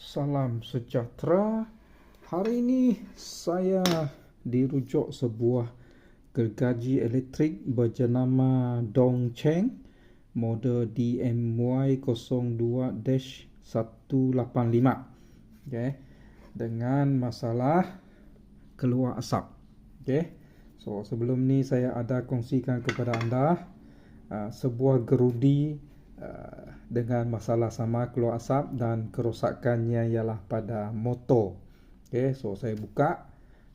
Salam sejahtera. Hari ini saya dirujuk sebuah gergaji elektrik berjenama Dongcheng model DMY 02-185, okay, dengan masalah keluar asap. Okay. So sebelum ni saya ada kongsikan kepada anda sebuah gerudi dengan masalah sama keluar asap dan kerosakannya ialah pada motor. Okay, so saya buka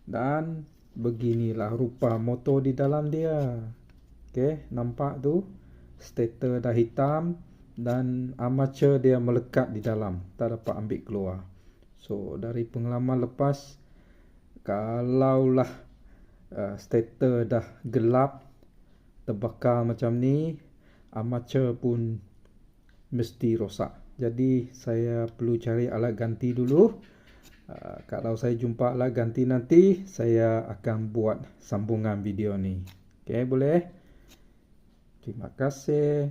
dan beginilah rupa motor di dalam dia. Okay, nampak tu stator dah hitam dan armature dia melekat di dalam, tak dapat ambil keluar. So dari pengalaman lepas, kalaulah stator dah gelap terbakar macam ni, armature pun mesti rosak. Jadi saya perlu cari alat ganti dulu. Kalau saya jumpa alat ganti nanti, saya akan buat sambungan video ni. Okay, boleh? Terima kasih.